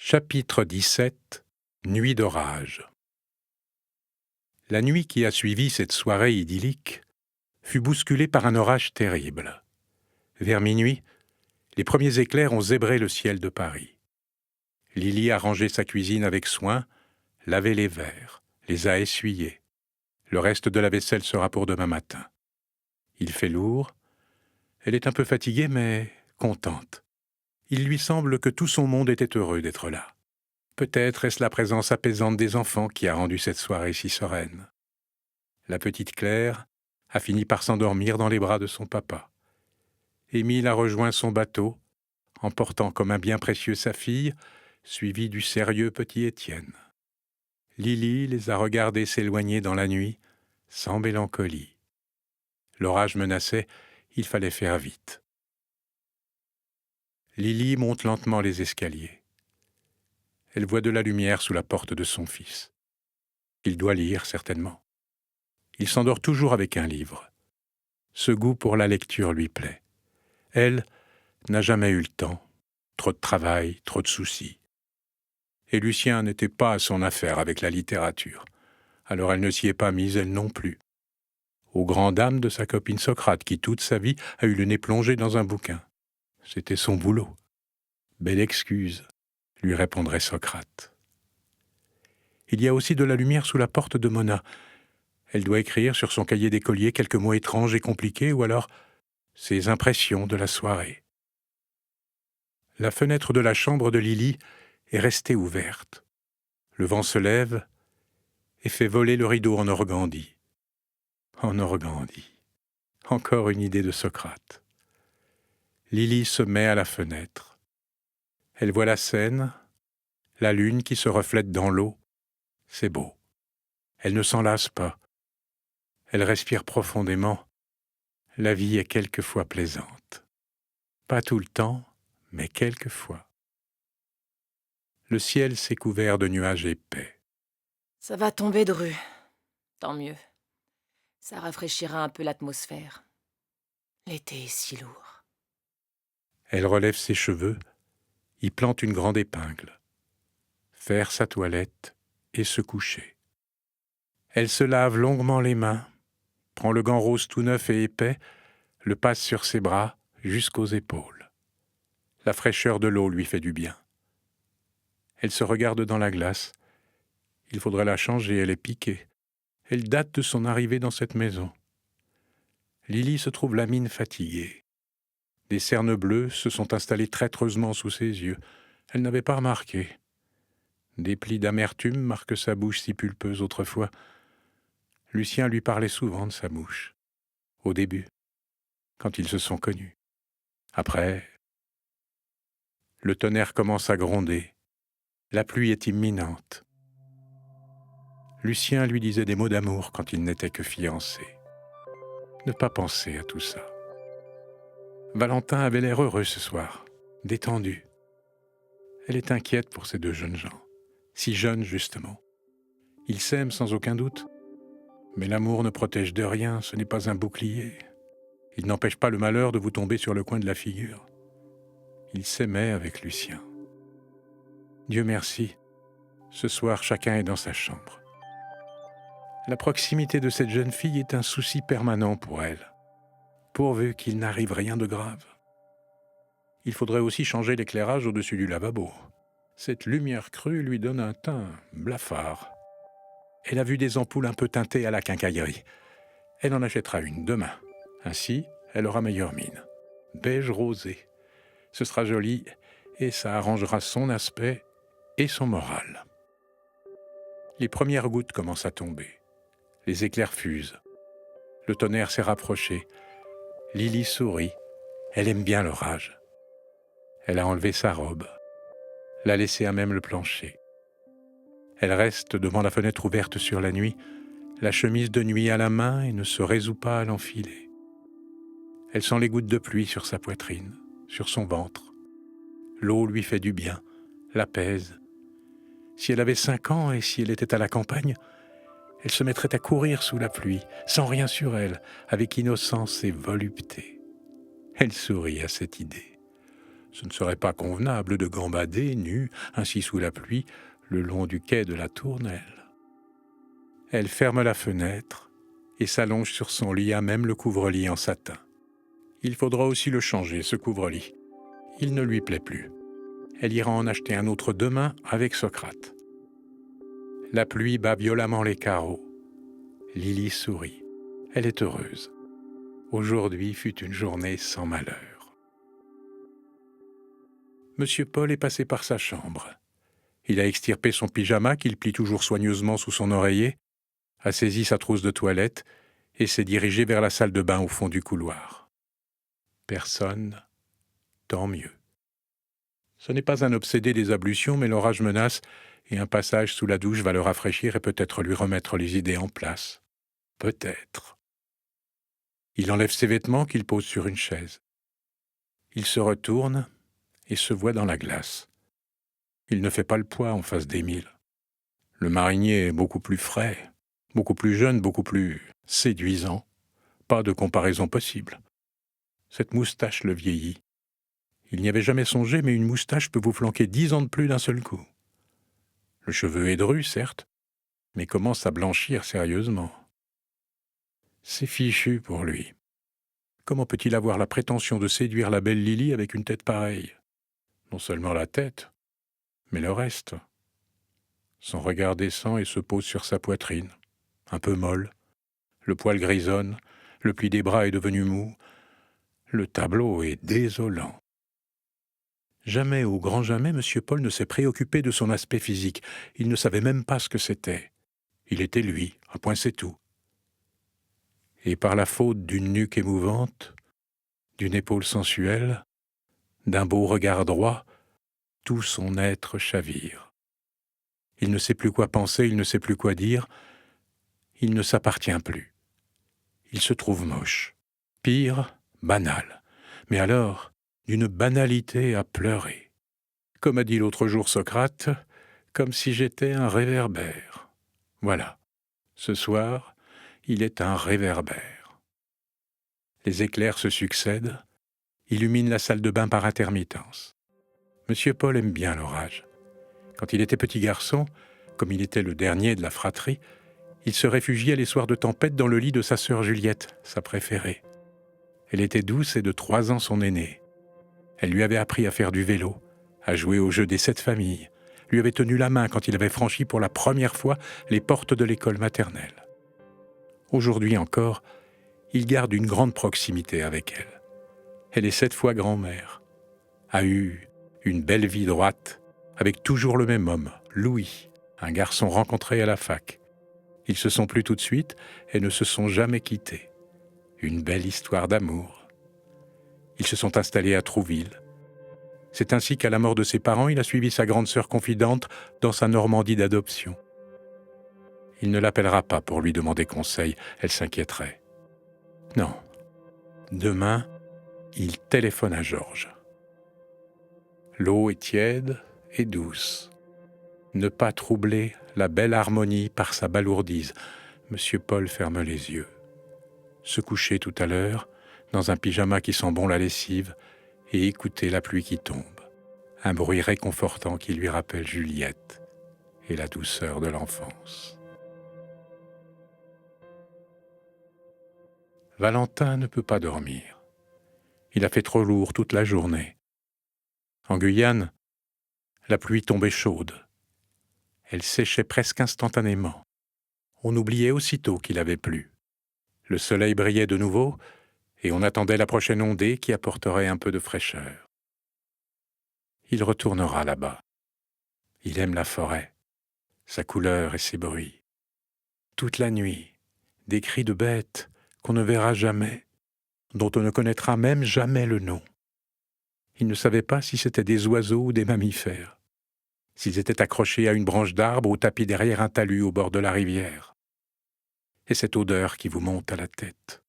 Chapitre 17 Nuit d'orage. La nuit qui a suivi cette soirée idyllique fut bousculée par un orage terrible. Vers minuit, les premiers éclairs ont zébré le ciel de Paris. Lily a rangé sa cuisine avec soin, lavé les verres, les a essuyés. Le reste de la vaisselle sera pour demain matin. Il fait lourd. Elle est un peu fatiguée, mais contente. Il lui semble que tout son monde était heureux d'être là. Peut-être est-ce la présence apaisante des enfants qui a rendu cette soirée si sereine. La petite Claire a fini par s'endormir dans les bras de son papa. Émile a rejoint son bateau, emportant comme un bien précieux sa fille, suivie du sérieux petit Étienne. Lily les a regardés s'éloigner dans la nuit, sans mélancolie. L'orage menaçait, il fallait faire vite. Lily monte lentement les escaliers. Elle voit de la lumière sous la porte de son fils. Il doit lire, certainement. Il s'endort toujours avec un livre. Ce goût pour la lecture lui plaît. Elle n'a jamais eu le temps. Trop de travail, trop de soucis. Et Lucien n'était pas à son affaire avec la littérature. Alors elle ne s'y est pas mise, elle non plus. Aux grandes dames de sa copine Socrate, qui toute sa vie a eu le nez plongé dans un bouquin. C'était son boulot. Belle excuse, lui répondrait Socrate. Il y a aussi de la lumière sous la porte de Mona. Elle doit écrire sur son cahier d'écolier quelques mots étranges et compliqués, ou alors ses impressions de la soirée. La fenêtre de la chambre de Lily est restée ouverte. Le vent se lève et fait voler le rideau en organdie. En organdie. Encore une idée de Socrate. Lily se met à la fenêtre. Elle voit la Seine, la lune qui se reflète dans l'eau. C'est beau. Elle ne s'en lasse pas. Elle respire profondément. La vie est quelquefois plaisante. Pas tout le temps, mais quelquefois. Le ciel s'est couvert de nuages épais. Ça va tomber, Dru. Tant mieux. Ça rafraîchira un peu l'atmosphère. L'été est si lourd. Elle relève ses cheveux, y plante une grande épingle. Faire sa toilette et se coucher. Elle se lave longuement les mains, prend le gant rose tout neuf et épais, le passe sur ses bras jusqu'aux épaules. La fraîcheur de l'eau lui fait du bien. Elle se regarde dans la glace. Il faudrait la changer, elle est piquée. Elle date de son arrivée dans cette maison. Lily se trouve la mine fatiguée. Des cernes bleues se sont installées traîtreusement sous ses yeux. Elle n'avait pas remarqué. Des plis d'amertume marquent sa bouche si pulpeuse autrefois. Lucien lui parlait souvent de sa bouche. Au début, quand ils se sont connus. Après, le tonnerre commence à gronder. La pluie est imminente. Lucien lui disait des mots d'amour quand ils n'étaient que fiancés. Ne pas penser à tout ça. Valentin avait l'air heureux ce soir, détendu. Elle est inquiète pour ces deux jeunes gens, si jeunes justement. Ils s'aiment sans aucun doute, mais l'amour ne protège de rien, ce n'est pas un bouclier. Il n'empêche pas le malheur de vous tomber sur le coin de la figure. Ils s'aimaient avec Lucien. Dieu merci, ce soir chacun est dans sa chambre. La proximité de cette jeune fille est un souci permanent pour elle, pourvu qu'il n'arrive rien de grave. Il faudrait aussi changer l'éclairage au-dessus du lavabo. Cette lumière crue lui donne un teint blafard. Elle a vu des ampoules un peu teintées à la quincaillerie. Elle en achètera une demain. Ainsi, elle aura meilleure mine. Beige rosé. Ce sera joli et ça arrangera son aspect et son moral. Les premières gouttes commencent à tomber. Les éclairs fusent. Le tonnerre s'est rapproché. Lily sourit. Elle aime bien l'orage. Elle a enlevé sa robe, l'a laissée à même le plancher. Elle reste devant la fenêtre ouverte sur la nuit, la chemise de nuit à la main et ne se résout pas à l'enfiler. Elle sent les gouttes de pluie sur sa poitrine, sur son ventre. L'eau lui fait du bien, l'apaise. Si elle avait 5 ans et si elle était à la campagne, elle se mettrait à courir sous la pluie, sans rien sur elle, avec innocence et volupté. Elle sourit à cette idée. Ce ne serait pas convenable de gambader, nu, ainsi sous la pluie, le long du quai de la Tournelle. Elle ferme la fenêtre et s'allonge sur son lit à même le couvre-lit en satin. Il faudra aussi le changer, ce couvre-lit. Il ne lui plaît plus. Elle ira en acheter un autre demain avec Socrate. La pluie bat violemment les carreaux. Lily sourit. Elle est heureuse. Aujourd'hui fut une journée sans malheur. Monsieur Paul est passé par sa chambre. Il a extirpé son pyjama qu'il plie toujours soigneusement sous son oreiller, a saisi sa trousse de toilette et s'est dirigé vers la salle de bain au fond du couloir. Personne, tant mieux. Ce n'est pas un obsédé des ablutions, mais l'orage menace et un passage sous la douche va le rafraîchir et peut-être lui remettre les idées en place. Peut-être. Il enlève ses vêtements qu'il pose sur une chaise. Il se retourne et se voit dans la glace. Il ne fait pas le poids en face d'Émile. Le marinier est beaucoup plus frais, beaucoup plus jeune, beaucoup plus séduisant. Pas de comparaison possible. Cette moustache le vieillit. Il n'y avait jamais songé, mais une moustache peut vous flanquer 10 ans de plus d'un seul coup. Le cheveu est dru, certes, mais commence à blanchir sérieusement. C'est fichu pour lui. Comment peut-il avoir la prétention de séduire la belle Lily avec une tête pareille? Non seulement la tête, mais le reste. Son regard descend et se pose sur sa poitrine, un peu molle. Le poil grisonne, le pli des bras est devenu mou. Le tableau est désolant. Jamais, au grand jamais, M. Paul ne s'est préoccupé de son aspect physique. Il ne savait même pas ce que c'était. Il était lui, un point c'est tout. Et par la faute d'une nuque émouvante, d'une épaule sensuelle, d'un beau regard droit, tout son être chavire. Il ne sait plus quoi penser, il ne sait plus quoi dire, il ne s'appartient plus. Il se trouve moche. Pire, banal. Mais alors, d'une banalité à pleurer. Comme a dit l'autre jour Socrate, comme si j'étais un réverbère. Voilà, ce soir, il est un réverbère. Les éclairs se succèdent, illuminent la salle de bain par intermittence. Monsieur Paul aime bien l'orage. Quand il était petit garçon, comme il était le dernier de la fratrie, il se réfugiait les soirs de tempête dans le lit de sa sœur Juliette, sa préférée. Elle était douce et de 3 ans son aînée. Elle lui avait appris à faire du vélo, à jouer au jeu des 7 familles, lui avait tenu la main quand il avait franchi pour la première fois les portes de l'école maternelle. Aujourd'hui encore, il garde une grande proximité avec elle. Elle est 7 fois grand-mère, a eu une belle vie droite, avec toujours le même homme, Louis, un garçon rencontré à la fac. Ils se sont plu tout de suite et ne se sont jamais quittés. Une belle histoire d'amour. Ils se sont installés à Trouville. C'est ainsi qu'à la mort de ses parents, il a suivi sa grande sœur confidente dans sa Normandie d'adoption. Il ne l'appellera pas pour lui demander conseil, elle s'inquiéterait. Non. Demain, il téléphone à Georges. L'eau est tiède et douce. Ne pas troubler la belle harmonie par sa balourdise. Monsieur Paul ferme les yeux. Se coucher tout à l'heure, dans un pyjama qui sent bon la lessive, et écouter la pluie qui tombe. Un bruit réconfortant qui lui rappelle Juliette et la douceur de l'enfance. Valentin ne peut pas dormir. Il a fait trop lourd toute la journée. En Guyane, la pluie tombait chaude. Elle séchait presque instantanément. On oubliait aussitôt qu'il avait plu. Le soleil brillait de nouveau et on attendait la prochaine ondée qui apporterait un peu de fraîcheur. Il retournera là-bas. Il aime la forêt, sa couleur et ses bruits. Toute la nuit, des cris de bêtes qu'on ne verra jamais, dont on ne connaîtra même jamais le nom. Il ne savait pas si c'était des oiseaux ou des mammifères, s'ils étaient accrochés à une branche d'arbre ou tapis derrière un talus au bord de la rivière. Et cette odeur qui vous monte à la tête,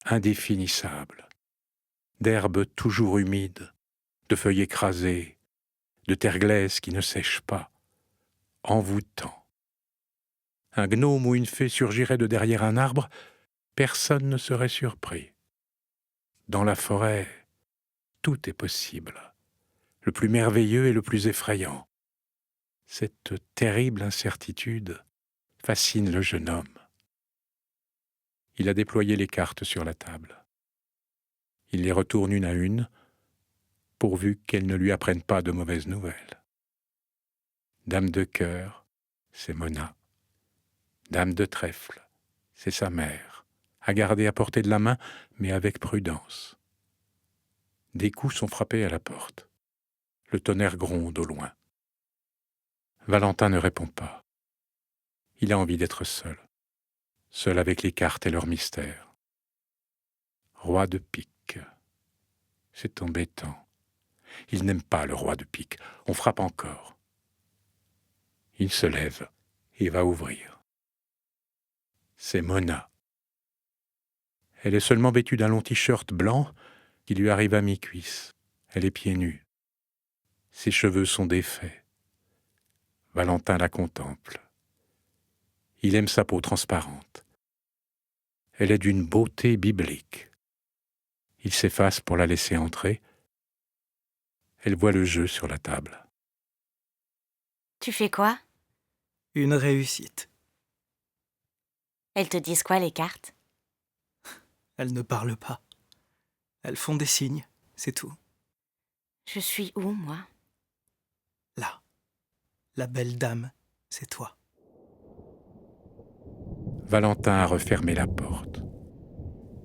indéfinissable, d'herbes toujours humides, de feuilles écrasées, de terre glaise qui ne sèche pas, envoûtant. Un gnome ou une fée surgirait de derrière un arbre, personne ne serait surpris. Dans la forêt, tout est possible. le plus merveilleux et le plus effrayant. Cette terrible incertitude fascine le jeune homme. Il a déployé les cartes sur la table. Il les retourne une à une, pourvu qu'elles ne lui apprennent pas de mauvaises nouvelles. Dame de cœur, c'est Mona. Dame de trèfle, c'est sa mère, à garder à portée de la main, mais avec prudence. Des coups sont frappés à la porte. Le tonnerre gronde au loin. Valentin ne répond pas. Il a envie d'être seul. Seul avec les cartes et leur mystère. Roi de pique. C'est embêtant. Il n'aime pas le roi de pique. On frappe encore. Il se lève et va ouvrir. C'est Mona. Elle est seulement vêtue d'un long t-shirt blanc qui lui arrive à mi-cuisse. Elle est pieds nus. Ses cheveux sont défaits. Valentin la contemple. Il aime sa peau transparente. Elle est d'une beauté biblique. Il s'efface pour la laisser entrer. Elle voit le jeu sur la table. Tu fais quoi? Une réussite. Elles te disent quoi, les cartes? Elles ne parlent pas. Elles font des signes, c'est tout. Je suis où, moi? Là. La belle dame, c'est toi. Valentin a refermé la porte.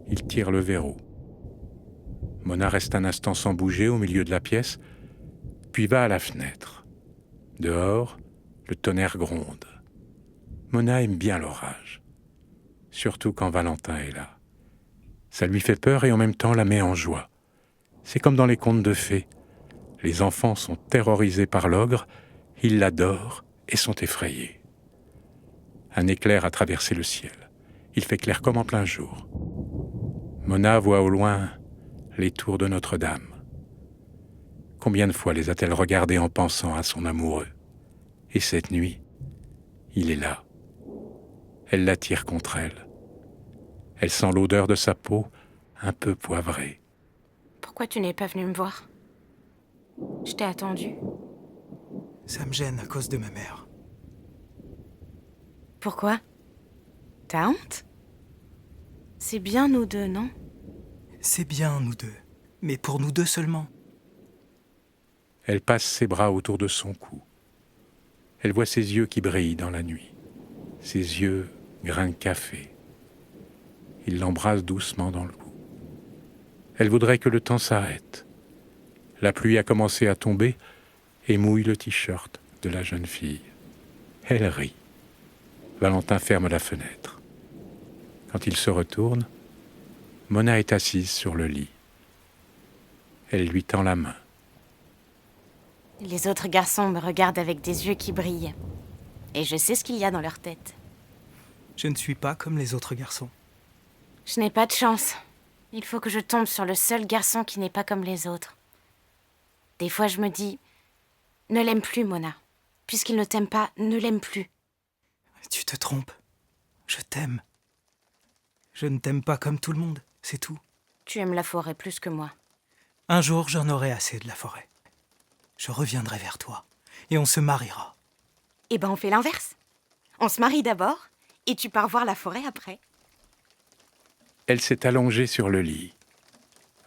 Il tire le verrou. Mona reste un instant sans bouger au milieu de la pièce, puis va à la fenêtre. Dehors, le tonnerre gronde. Mona aime bien l'orage, surtout quand Valentin est là. Ça lui fait peur et en même temps la met en joie. C'est comme dans les contes de fées. Les enfants sont terrorisés par l'ogre, ils l'adorent et sont effrayés. Un éclair a traversé le ciel. Il fait clair comme en plein jour. Mona voit au loin les tours de Notre-Dame. Combien de fois les a-t-elle regardées en pensant à son amoureux? Et cette nuit, il est là. Elle l'attire contre elle. Elle sent l'odeur de sa peau un peu poivrée. Pourquoi tu n'es pas venu me voir? Je t'ai attendu. Ça me gêne à cause de ma mère. Pourquoi? T'as honte? C'est bien nous deux, non? C'est bien, nous deux. Mais pour nous deux seulement. Elle passe ses bras autour de son cou. Elle voit ses yeux qui brillent dans la nuit. Ses yeux grain de café. Il l'embrasse doucement dans le cou. Elle voudrait que le temps s'arrête. La pluie a commencé à tomber et mouille le t-shirt de la jeune fille. Elle rit. Valentin ferme la fenêtre. Quand il se retourne, Mona est assise sur le lit. Elle lui tend la main. Les autres garçons me regardent avec des yeux qui brillent. Et je sais ce qu'il y a dans leur tête. Je ne suis pas comme les autres garçons. Je n'ai pas de chance. Il faut que je tombe sur le seul garçon qui n'est pas comme les autres. Des fois, je me dis... Ne l'aime plus, Mona. Puisqu'il ne t'aime pas, ne l'aime plus. Tu te trompes. Je t'aime. Je ne t'aime pas comme tout le monde, c'est tout. Tu aimes la forêt plus que moi. Un jour, j'en aurai assez de la forêt. Je reviendrai vers toi et on se mariera. Eh ben, on fait l'inverse. On se marie d'abord et tu pars voir la forêt après. Elle s'est allongée sur le lit.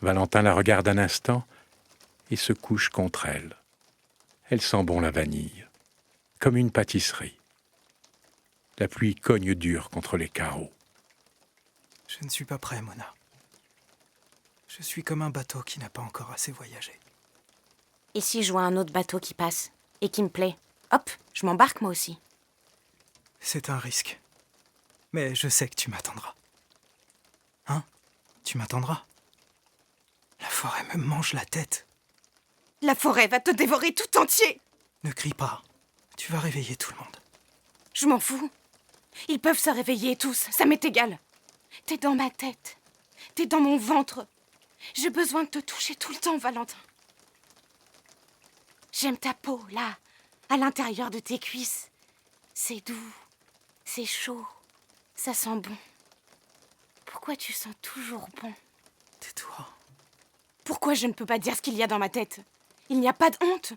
Valentin la regarde un instant et se couche contre elle. Elle sent bon la vanille, comme une pâtisserie. La pluie cogne dur contre les carreaux. Je ne suis pas prêt, Mona. Je suis comme un bateau qui n'a pas encore assez voyagé. Et si je vois un autre bateau qui passe et qui me plaît, hop, je m'embarque moi aussi. C'est un risque. Mais je sais que tu m'attendras. Hein? Tu m'attendras? La forêt me mange la tête. La forêt va te dévorer tout entier. Ne crie pas. Tu vas réveiller tout le monde. Je m'en fous. Ils peuvent se réveiller tous, ça m'est égal. T'es dans ma tête. T'es dans mon ventre. J'ai besoin de te toucher tout le temps, Valentin. J'aime ta peau, là, à l'intérieur de tes cuisses. C'est doux, c'est chaud, ça sent bon. Pourquoi tu sens toujours bon? Tais-toi. Pourquoi je ne peux pas dire ce qu'il y a dans ma tête? Il n'y a pas de honte.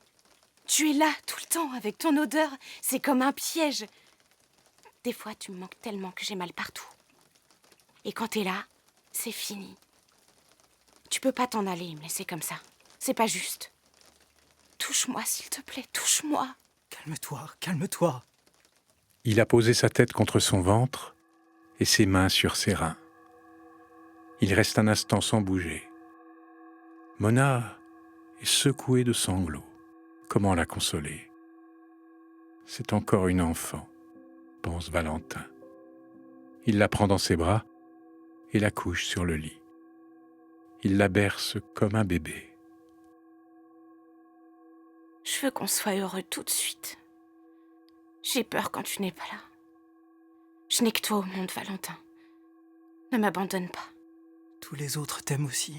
Tu es là tout le temps avec ton odeur. C'est comme un piège. Des fois, tu me manques tellement que j'ai mal partout. Et quand t'es là, c'est fini. Tu peux pas t'en aller et me laisser comme ça. C'est pas juste. Touche-moi, s'il te plaît, touche-moi. Calme-toi, calme-toi. Il a posé sa tête contre son ventre et ses mains sur ses reins. Il reste un instant sans bouger. Mona est secouée de sanglots. Comment la consoler? C'est encore une enfant, pense Valentin. Il la prend dans ses bras et la couche sur le lit. Il la berce comme un bébé. Je veux qu'on soit heureux tout de suite. J'ai peur quand tu n'es pas là. Je n'ai que toi au monde, Valentin. Ne m'abandonne pas. Tous les autres t'aiment aussi.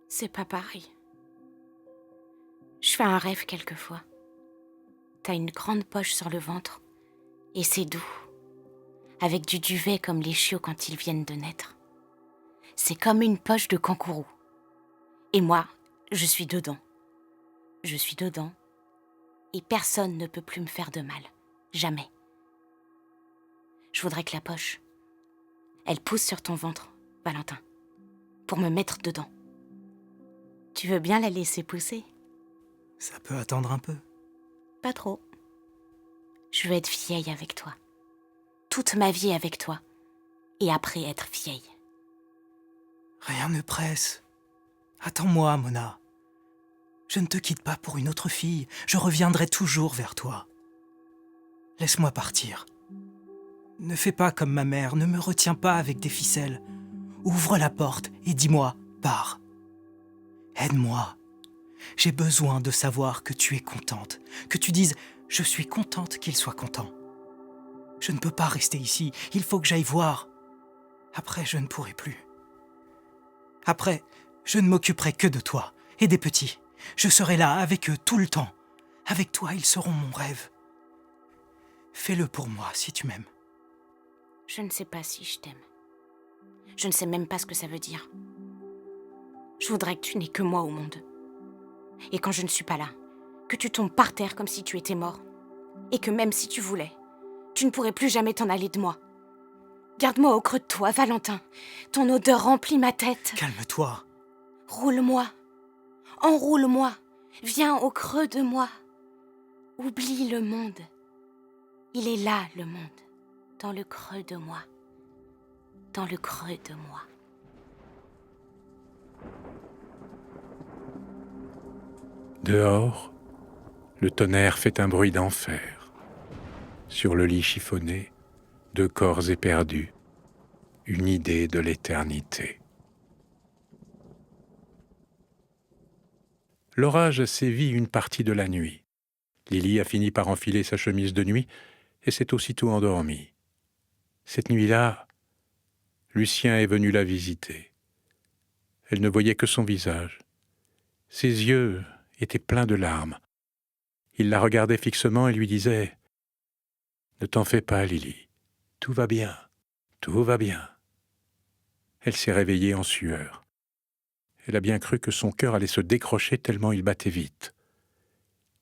C'est pas pareil. Je fais un rêve quelquefois. T'as une grande poche sur le ventre et c'est doux, avec du duvet comme les chiots quand ils viennent de naître. C'est comme une poche de kangourou. Et moi, je suis dedans. Je suis dedans et personne ne peut plus me faire de mal. Jamais. Je voudrais que la poche, elle pousse sur ton ventre, Valentin, pour me mettre dedans. Tu veux bien la laisser pousser? Ça peut attendre un peu. Pas trop. Je veux être vieille avec toi. Toute ma vie avec toi. Et après être vieille. Rien ne presse. Attends-moi, Mona. Je ne te quitte pas pour une autre fille. Je reviendrai toujours vers toi. Laisse-moi partir. Ne fais pas comme ma mère. Ne me retiens pas avec des ficelles. Ouvre la porte et dis-moi, pars. Aide-moi. J'ai besoin de savoir que tu es contente. Que tu dises, je suis contente qu'il soit content. Je ne peux pas rester ici. Il faut que j'aille voir. Après, je ne pourrai plus. Après, je ne m'occuperai que de toi et des petits. Je serai là avec eux tout le temps. Avec toi, ils seront mon rêve. Fais-le pour moi si tu m'aimes. Je ne sais pas si je t'aime. Je ne sais même pas ce que ça veut dire. Je voudrais que tu n'aies que moi au monde. Et quand je ne suis pas là, que tu tombes par terre comme si tu étais mort. Et que même si tu voulais, tu ne pourrais plus jamais t'en aller de moi. Garde-moi au creux de toi, Valentin. Ton odeur remplit ma tête. Calme-toi. Roule-moi. Enroule-moi. Viens au creux de moi. Oublie le monde. Il est là, le monde. Dans le creux de moi. Dans le creux de moi. Dehors, le tonnerre fait un bruit d'enfer. Sur le lit chiffonné, 2 corps éperdus, une idée de l'éternité. L'orage sévit une partie de la nuit. Lily a fini par enfiler sa chemise de nuit et s'est aussitôt endormie. Cette nuit-là, Lucien est venu la visiter. Elle ne voyait que son visage. Ses yeux étaient pleins de larmes. Il la regardait fixement et lui disait « Ne t'en fais pas, Lily. Tout va bien, tout va bien. » Elle s'est réveillée en sueur. Elle a bien cru que son cœur allait se décrocher tellement il battait vite.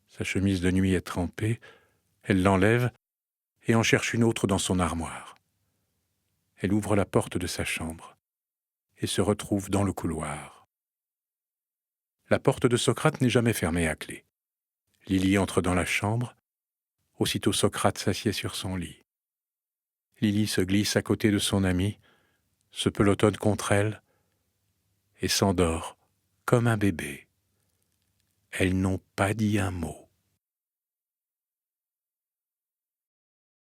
Sa chemise de nuit est trempée, elle l'enlève et en cherche une autre dans son armoire. Elle ouvre la porte de sa chambre et se retrouve dans le couloir. La porte de Socrate n'est jamais fermée à clé. Lily entre dans la chambre. Aussitôt Socrate s'assied sur son lit. Lily se glisse à côté de son amie, se pelotonne contre elle et s'endort comme un bébé. Elles n'ont pas dit un mot.